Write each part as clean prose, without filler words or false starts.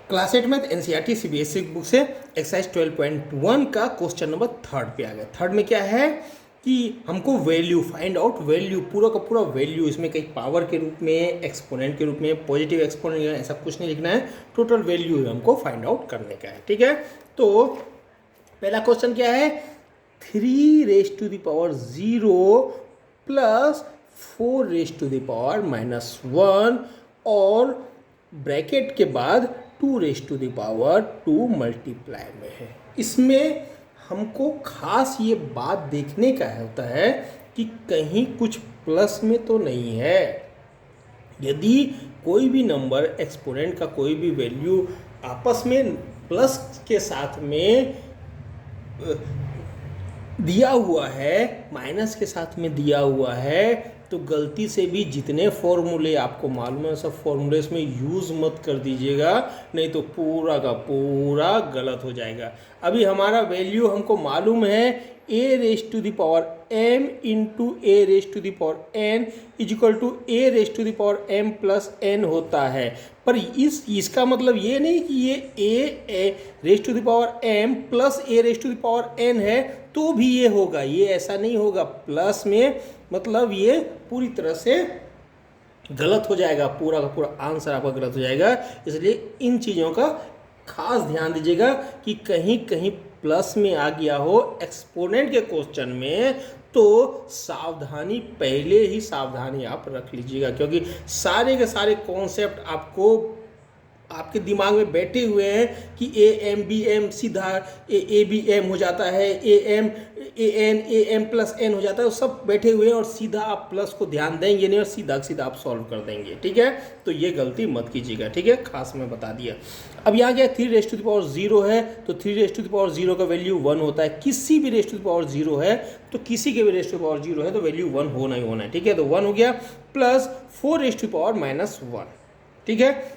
Class 8 math NCERT CBSE book से exercise 12.1 का question number third पे आ गया। थर्ड में क्या है कि हमको वैल्यू फाइंड आउट, वैल्यू पूरा का पूरा वैल्यू, इसमें कहीं पावर के रूप में, एक्सपोनेंट के रूप में, पॉजिटिव एक्सपोनेंट, ऐसा कुछ नहीं लिखना है, टोटल वैल्यू हमको फाइंड आउट करने का है। ठीक है, तो पहला क्वेश्चन क्या है, 3 raised to the power 0 plus 4 raised to the power -1 और ब्रैकेट के बाद 2 raised to the power 2 multiply में है। इसमें हमको खास ये बात देखने का होता है कि कहीं कुछ प्लस में तो नहीं है। यदि कोई भी नंबर, एक्सपोनेंट का कोई भी वैल्यू आपस में प्लस के साथ में दिया हुआ है, माइनस के साथ में दिया हुआ है, तो गलती से भी जितने फॉर्मूले आपको मालूम है सब फॉर्मूले इसमें यूज़ मत कर दीजिएगा, नहीं तो पूरा का पूरा गलत हो जाएगा। अभी हमारा वैल्यू हमको मालूम है a⁻m इंटू a⁻n = a⁻m+n होता है। पर इसका मतलब ये नहीं कि ये a⁻m प्लस a⁻n है तो भी ये होगा, ये ऐसा नहीं होगा। प्लस में मतलब ये पूरी तरह से गलत हो जाएगा, पूरा का पूरा आंसर आपका गलत हो जाएगा। इसलिए इन चीज़ों का खास ध्यान दीजिएगा कि कहीं कहीं प्लस में आ गया हो एक्सपोनेंट के क्वेश्चन में, तो सावधानी, पहले ही सावधानी आप रख लीजिएगा, क्योंकि सारे के सारे कॉन्सेप्ट आपके दिमाग में बैठे हुए हैं कि a m सीधा a हो जाता है, am+n हो जाता है, वो सब बैठे हुए हैं और सीधा आप प्लस को ध्यान देंगे नहीं और सीधा सीधा आप सॉल्व कर देंगे। ठीक है, तो ये गलती मत कीजिएगा। ठीक है, खास में बता दिया। अब यहाँ क्या 3 raised to the power 0 है, तो 3 raised to the power 0 का वैल्यू 1 होता है। किसी भी raised to the power 0 है तो किसी के भी raised to the power 0 है तो वैल्यू 1 होना ही होना है। ठीक है, तो 1 हो गया plus 4 raised to the power -1। ठीक है,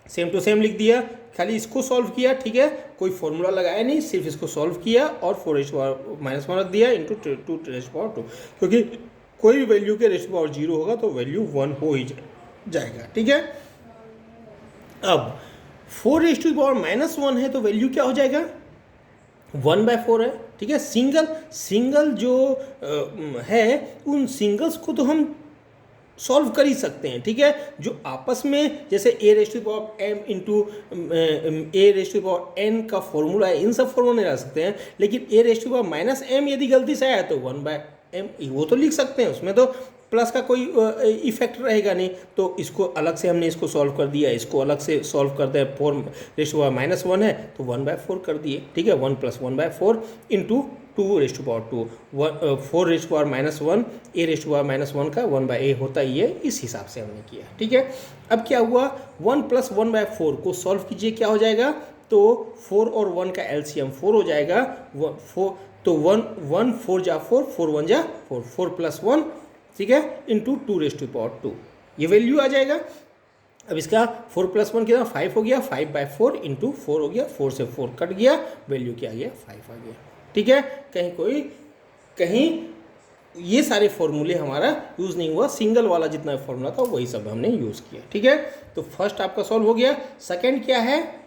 सेम टू सेम लिख दिया, खाली इसको सॉल्व किया। ठीक है, कोई फॉर्मूला लगाया नहीं, सिर्फ इसको सॉल्व किया और 4 raised to the power -1 रख दिया into 2 raised to the power 2, क्योंकि कोई भी वैल्यू के raised to the power 0 होगा तो वैल्यू 1 हो ही जाएगा। ठीक है, अब 4 raised to the power -1 है तो वैल्यू क्या हो जाएगा, 1/4 है। ठीक है, सिंगल जो है उन सिंगल्स को तो हम सॉल्व कर ही सकते हैं। ठीक है, जो आपस में जैसे a⁻m इंटू a⁻n का फॉर्मूला है, इन सब फॉर्मूला नहीं रख सकते हैं, लेकिन a⁻m यदि गलती से आया तो 1/m वो तो लिख सकते हैं, उसमें तो प्लस का कोई इफेक्ट रहेगा नहीं। तो इसको अलग से हमने इसको सॉल्व कर दिया, इसको अलग से सॉल्व करते हैं, 4 -1 है तो 1/4 कर दिए। ठीक है, 1 + 1/4 into 2 raised to the power 2, 4 raised to the power -1, a⁻m का 1/a होता ही है, इस हिसाब से हमने किया। ठीक है, अब क्या हुआ, 1 + 1/4 को सॉल्व कीजिए, क्या हो जाएगा, तो 4 और 1 का एलसीएम 4 हो जाएगा। 1 4 जा 4, 4 1 जा 4, 4 + 1, ठीक है, into 2 raised to the power 2, ये वैल्यू आ जाएगा। अब इसका 4 + 1 कितना, 5 हो गया, 5/4 इंटू 4 हो गया, 4 से 4 कट गया, वैल्यू क्या आ गया, 5 आ गया। ठीक है, कहीं ये सारे फॉर्मूले हमारा यूज़ नहीं हुआ, सिंगल वाला जितना फॉर्मूला था वही सब हमने यूज़ किया। ठीक है, तो फर्स्ट आपका सॉल्व हो गया। सेकंड क्या है,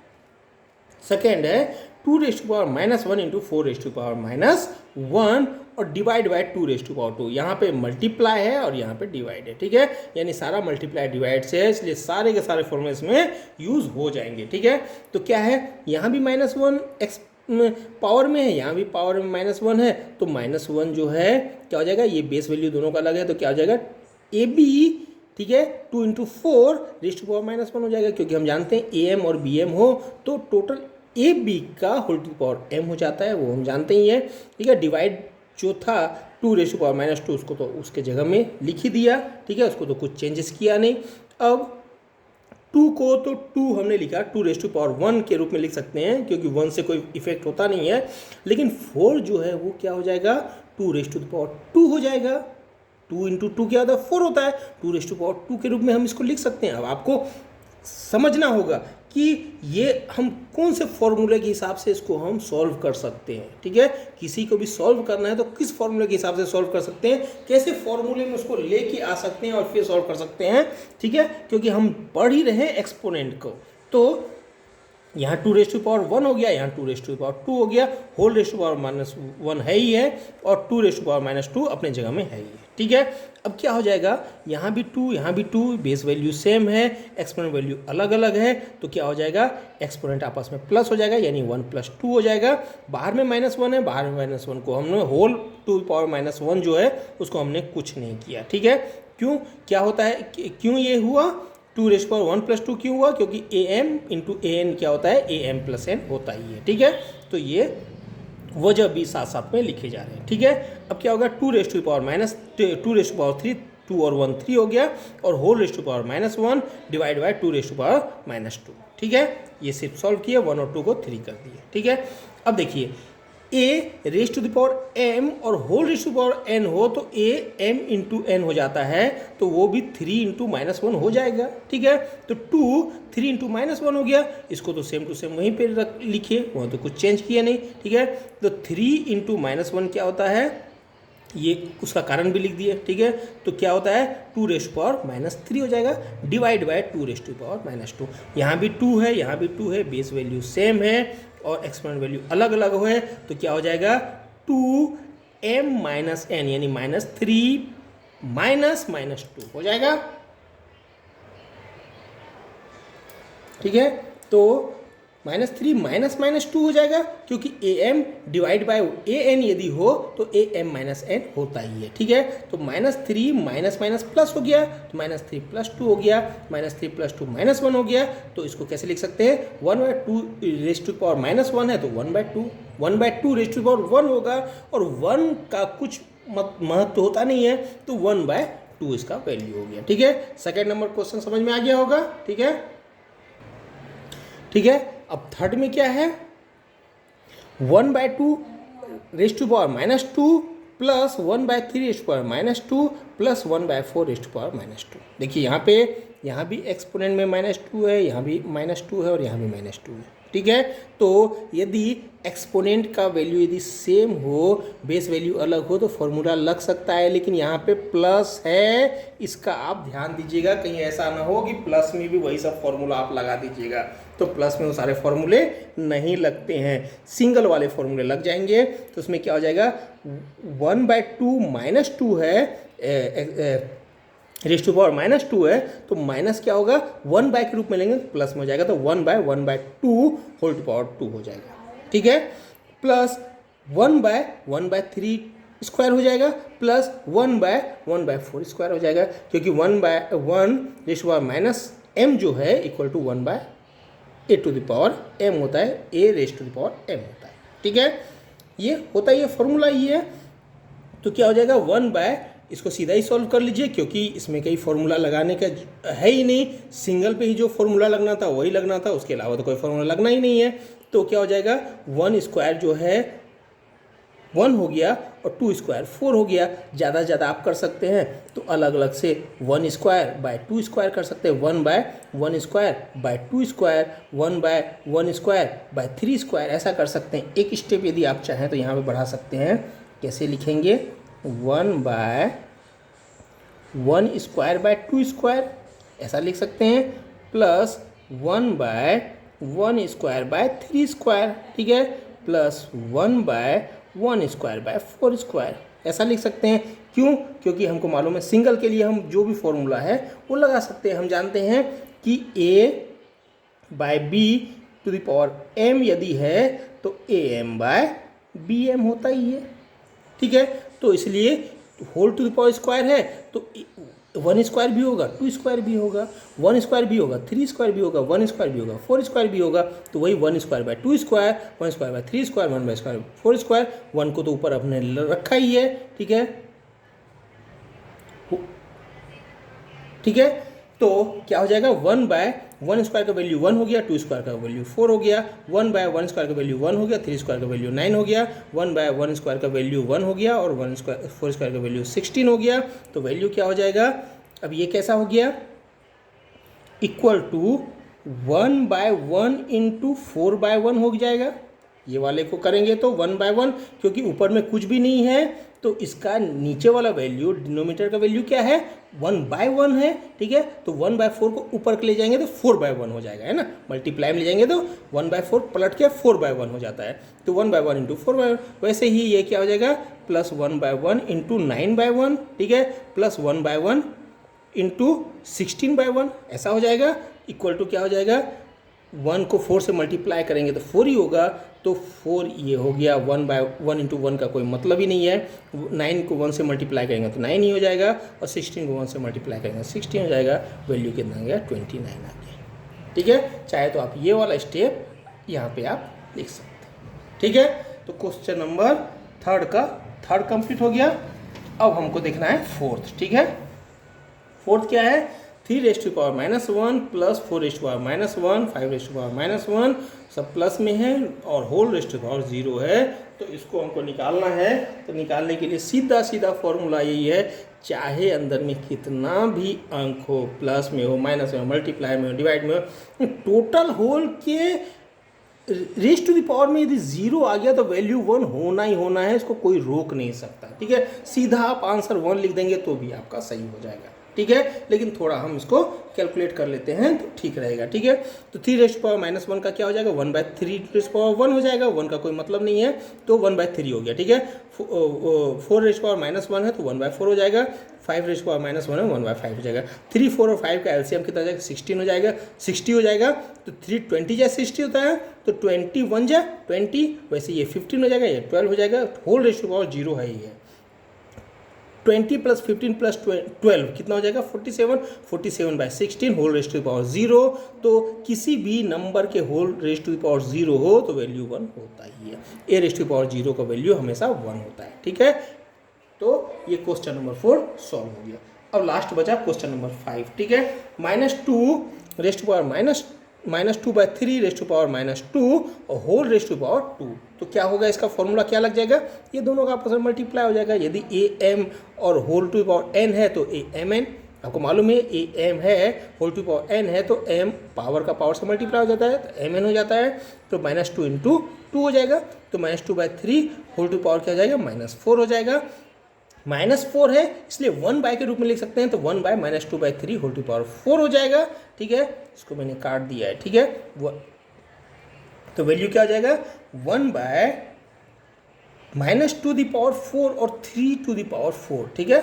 सेकंड है 2 raised to the power -1 into 4 raised to the power -1 और divide by 2 raised to the power 2। यहाँ पे मल्टीप्लाई है और यहाँ पे डिवाइड है। ठीक है, यानी सारा मल्टीप्लाई डिवाइड से है, इसलिए सारे के सारे फॉर्मूले इसमें यूज़ हो जाएंगे। ठीक है, तो क्या है, यहाँ भी -1 पावर में है, यहाँ भी पावर में -1 है, तो -1 जो है क्या हो जाएगा, ये बेस वैल्यू दोनों का अलग है तो क्या हो जाएगा, AB, ठीक है, 2 × 4 raised to the power -1 हो जाएगा, क्योंकि हम जानते हैं AM और BM हो तो टोटल AB का होल टू पावर m हो जाता है, वो हम जानते ही है। ठीक है, डिवाइड जो था 2 raised to the power -2 उसको तो उसके जगह में लिख ही दिया। ठीक है, उसको तो कुछ चेंजेस किया नहीं। अब 2 को तो 2 हमने लिखा 2 raised to the power 1 के रूप में लिख सकते हैं, क्योंकि 1 से कोई इफेक्ट होता नहीं है। लेकिन 4 जो है वो क्या हो जाएगा, 2 raised to the power 2 हो जाएगा। 2 × 2 क्या होता है, 4 होता है, 2 raised to the power 2 के रूप में हम इसको लिख सकते हैं। अब आपको समझना होगा कि ये हम कौन से फॉर्मूले के हिसाब से इसको हम सॉल्व कर सकते हैं। ठीक है, किसी को भी सॉल्व करना है तो किस फॉर्मूले के हिसाब से सॉल्व कर सकते हैं, कैसे फॉर्मूले में उसको लेके आ सकते हैं और फिर सॉल्व कर सकते हैं। ठीक है, क्योंकि हम पढ़ ही रहे हैं एक्सपोनेंट को, तो यहाँ 2⁻1 हो गया, यहाँ 2⁻2 हो गया, होल रेस टू पावर -1 है ही है और 2⁻2 अपने जगह में है ही है। ठीक है, अब क्या हो जाएगा, यहाँ भी 2 यहाँ भी 2, बेस वैल्यू सेम है, एक्सपोनेंट वैल्यू अलग अलग है, तो क्या हो जाएगा, एक्सपोनेंट आपस में प्लस हो जाएगा, यानी 1 + 2 हो जाएगा। बाहर में -1 है, बाहर में -1 को हमने होल टू पावर -1 जो है उसको हमने कुछ नहीं किया। ठीक है, क्यों, क्या होता है, क्यों ये हुआ, 2⁻1 + 2 क्यों हुआ, क्योंकि am × an क्या होता है, am + n होता ही है। ठीक है, तो ये वजह भी साथ साथ में लिखे जा रहे हैं। ठीक है, अब क्या होगा, 2⁻3 2 और 1 3 हो गया और whole raise to power -1 divide by 2⁻2। ठीक है, ये सिर्फ सॉल्व किए, 1 और 2 को 3 कर दिए। ठीक है, अब देखिए a⁻m और whole raise to power n हो तो am × n हो जाता है, तो वो भी 3 × -1 हो जाएगा। ठीक है, तो 2 3 × -1 हो गया, इसको तो सेम टू सेम वहीं पे लिखिए, वहाँ तो कुछ चेंज किया नहीं। ठीक है, तो 3 × -1 क्या होता है, ये उसका कारण भी लिख दिए। ठीक है, तो क्या होता है, 2⁻³ हो जाएगा डिवाइड बाय 2⁻2। यहाँ भी 2 है, यहाँ भी 2 है, बेस वैल्यू सेम है और एक्सपोनेंट वैल्यू अलग अलग है, तो क्या हो जाएगा, 2m - n यानी -3 -2 हो जाएगा। ठीक है, तो -3 -2 हो जाएगा, क्योंकि am डिवाइड बाय an यदि हो तो am - n होता ही है। ठीक है, तो -3 प्लस हो गया, तो -3 + 2 हो गया, -3 + 2 -1 हो गया, तो इसको कैसे लिख सकते हैं, 1/2⁻1 है तो 1/2, 1/2⁻1 होगा और 1 का कुछ महत्व होता नहीं है, तो 1/2 इसका वैल्यू हो गया। ठीक है, सेकेंड नंबर क्वेश्चन समझ में आ गया होगा। ठीक है, ठीक है, अब थर्ड में क्या है, 1/2⁻2 प्लस 1/3⁻2 प्लस 1/4⁻2। देखिए यहाँ भी एक्सपोनेंट में -2 है, यहाँ भी -2 है और यहाँ भी -2 है। ठीक है, तो यदि एक्सपोनेंट का वैल्यू यदि सेम हो, बेस वैल्यू अलग हो, तो फॉर्मूला लग सकता है, लेकिन यहाँ पे प्लस है, इसका आप ध्यान दीजिएगा, कहीं ऐसा ना हो कि प्लस में भी वही सब फॉर्मूला आप लगा दीजिएगा, तो प्लस में वो सारे फॉर्मूले नहीं लगते हैं, सिंगल वाले फॉर्मूले लग जाएंगे। तो उसमें क्या हो जाएगा, 1/2 -2 है, रेस टू पावर -2 है, तो माइनस क्या होगा, 1 के रूप में लेंगे प्लस में हो जाएगा, तो 1/2 होल टू पावर 2 हो जाएगा। ठीक है, प्लस 1/3 स्क्वायर हो जाएगा, प्लस 1/4 स्क्वायर हो जाएगा, क्योंकि 1/1 रेस टू पावर -m जो है इक्वल टू 1/a⁻m होता है, a raise to power m होता है। ठीक है, ये होता है, ये फॉर्मूला ये है, तो क्या हो जाएगा, इसको सीधा ही सॉल्व कर लीजिए, क्योंकि इसमें कहीं फॉर्मूला लगाने का है ही नहीं, सिंगल पे ही जो फॉर्मूला लगना था वही लगना था, उसके अलावा तो कोई फॉर्मूला लगना ही नहीं है। तो क्या हो जाएगा, 1 स्क्वायर जो है 1 हो गया और 2 स्क्वायर 4 हो गया। ज़्यादा ज़्यादा आप कर सकते हैं तो अलग अलग से 1 स्क्वायर बाय 2 स्क्वायर कर सकते हैं, 1/1 square by 2 square, 1/1 square by 3 square, ऐसा कर सकते हैं। एक स्टेप यदि आप चाहें तो यहाँ पे बढ़ा सकते हैं, कैसे लिखेंगे, 1/1 स्क्वायर बाय 2 स्क्वायर ऐसा लिख सकते हैं, प्लस 1/1 स्क्वायर बाय 3 स्क्वायर, ठीक है, प्लस 1/1 स्क्वायर बाय 4 स्क्वायर ऐसा लिख सकते हैं। क्यों? क्योंकि हमको मालूम है सिंगल के लिए हम जो भी फॉर्मूला है वो लगा सकते हैं। हम जानते हैं कि a/b⁻m यदि है तो am/bm होता ही है, ठीक है। तो इसलिए whole to the power square है तो 1 स्क्वायर भी होगा, 2 स्क्वायर भी होगा, 1 स्क्वायर भी होगा, 3 स्क्वायर भी होगा, 1 स्क्वायर भी होगा, 4 स्क्वायर भी होगा। तो वही 1 square by 2 square, 1 square by 3 square, 1 square 4 square, 1 को तो ऊपर अपने रखा ही है, ठीक है, ठीक है। तो क्या हो जाएगा, 1/1 स्क्वायर का वैल्यू 1 हो गया, 2 स्क्वायर का वैल्यू 4 हो गया, 1/1 स्क्वायर का वैल्यू 1 हो गया, 3 स्क्वायर का वैल्यू 9 हो गया, 1/1 स्क्वायर का वैल्यू 1 हो गया और 4 स्क्वायर का वैल्यू 16 हो गया। तो वैल्यू क्या हो जाएगा, अब ये कैसा हो गया, इक्वल टू 1/1 इंटू 4/1 हो जाएगा, ये वाले को करेंगे तो 1/1, क्योंकि ऊपर में कुछ भी नहीं है तो इसका नीचे वाला वैल्यू, डिनोमीटर का वैल्यू क्या है, 1/1 है, ठीक है। तो 1/4 को ऊपर के ले जाएंगे तो 4/1 हो जाएगा, है ना। मल्टीप्लाई में ले जाएंगे तो 1/4 पलट के 4/1 हो जाता है, तो 1/1 इंटू 4/1। वैसे ही ये क्या हो जाएगा, प्लस 1/1 इंटू 9/1, ठीक है, प्लस 1/1 इंटू 16/1, ऐसा हो जाएगा। इक्वल टू क्या हो जाएगा, 1 को 4 से मल्टीप्लाई करेंगे तो 4 ही होगा, तो 4 ये हो गया। 1/1 इंटू 1 का कोई मतलब ही नहीं है। 9 को 1 से मल्टीप्लाई करेंगे तो 9 ही हो जाएगा, और 16 को 1 से मल्टीप्लाई करेंगे 16 हो जाएगा। वैल्यू कितना आ गया, 29 आ गया, ठीक है। चाहे तो आप ये वाला स्टेप यहाँ पे आप लिख सकते हैं, ठीक है। तो क्वेश्चन नंबर थर्ड कंप्लीट हो गया। अब हमको देखना है फोर्थ, ठीक है। फोर्थ क्या है, 3⁻⁻1 प्लस 4⁻⁻1, 5⁻⁻1 सब प्लस में है और होल रेस्ट टू पावर 0 है। तो इसको हमको निकालना है। तो निकालने के लिए सीधा सीधा फॉर्मूला यही है, चाहे अंदर में कितना भी अंक हो, प्लस में हो, माइनस में हो, मल्टीप्लाई में हो, डिवाइड में हो, टोटल होल के रेस्ट टू द पावर में यदि 0 आ गया तो वैल्यू 1 होना ही होना है, इसको कोई रोक नहीं सकता, ठीक है। सीधा आप आंसर 1 लिख देंगे तो भी आपका सही हो जाएगा, ठीक है। लेकिन थोड़ा हम इसको कैलकुलेट कर लेते हैं तो ठीक रहेगा, ठीक है। तो 3⁻⁻1 का क्या हो जाएगा, 1/3⁻1 हो जाएगा। 1 का कोई मतलब नहीं है तो 1/3 हो गया, ठीक है। 4⁻1 है तो 1/4 हो जाएगा। 5⁻1 है 1/5 हो जाएगा। 3, 4 और 5 का एलसीएम कितना हो जाएगा, 16 हो जाएगा, 60 हो जाएगा। तो 3 20 जा 60 होता है, तो 21 जा 20, वैसे ये 15 हो जाएगा, ये 12 हो जाएगा। होल रेशियो पावर 0 है ये। 20 + 15 + 12 कितना हो जाएगा, 47। 47/16 होल रेस्ट टू पावर 0। तो किसी भी नंबर के होल रेस्ट टू पावर 0 हो तो वैल्यू 1 होता ही है। ए रेस्ट टू पावर 0 का वैल्यू हमेशा 1 होता है, ठीक है। तो ये क्वेश्चन नंबर 4 सॉल्व हो गया। अब लास्ट बचा क्वेश्चन नंबर 5, ठीक है। -2 raised to power -2/3 raised to power -2 और होल रेस्ट टू पावर 2। तो क्या होगा, इसका फॉर्मूला क्या लग जाएगा, ये दोनों का आपस में मल्टीप्लाई हो जाएगा। यदि am और होल टू पावर n है तो amn, आपको मालूम है am है, होल टू पावर n है तो m पावर का पावर से मल्टीप्लाई हो जाता है तो mn हो जाता है। तो -2 इंटू 2 हो जाएगा, तो -2/3 होल टू पावर क्या हो जाएगा, -4 हो जाएगा। -4 है इसलिए 1 के रूप में लिख सकते हैं, तो 1/-2/3 होल टू पावर 4 हो जाएगा, ठीक है। इसको मैंने काट दिया है, ठीक है। तो वैल्यू क्या हो जाएगा, 1/-2⁴ और 3⁴, ठीक है।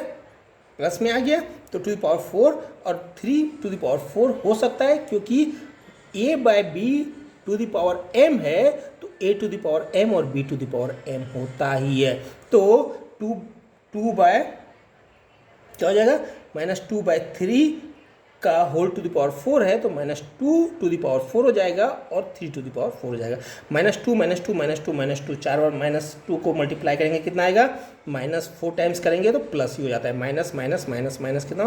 प्लस में आ गया तो 2⁴ और 3⁴ हो सकता है, क्योंकि a/b⁴m है तो a⁴m और b⁴m होता ही है। तो 2 बाय क्या हो जाएगा, -2/3 का होल टू द पावर 4 है तो -2⁴ हो जाएगा और 3⁴ हो जाएगा। -2 4 बार -2 को मल्टीप्लाई करेंगे कितना आएगा, -4 टाइम्स करेंगे तो प्लस ही हो जाता है। माइनस माइनस माइनस माइनस कितना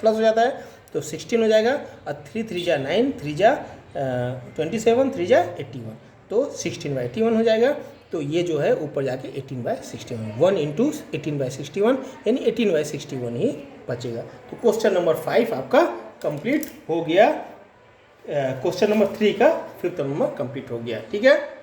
प्लस हो जाता है, तो 16 हो जाएगा। और 3 3 जा 9, 3 जा 27, 3 जा 81, तो 16/81 हो जाएगा। तो ये जो है ऊपर जाके 18/61, 1 इंटू 18/61 यानी 18/61 ही बचेगा। तो क्वेश्चन नंबर 5 आपका कंप्लीट हो गया। क्वेश्चन नंबर 3 का 5th नंबर कंप्लीट हो गया, ठीक है।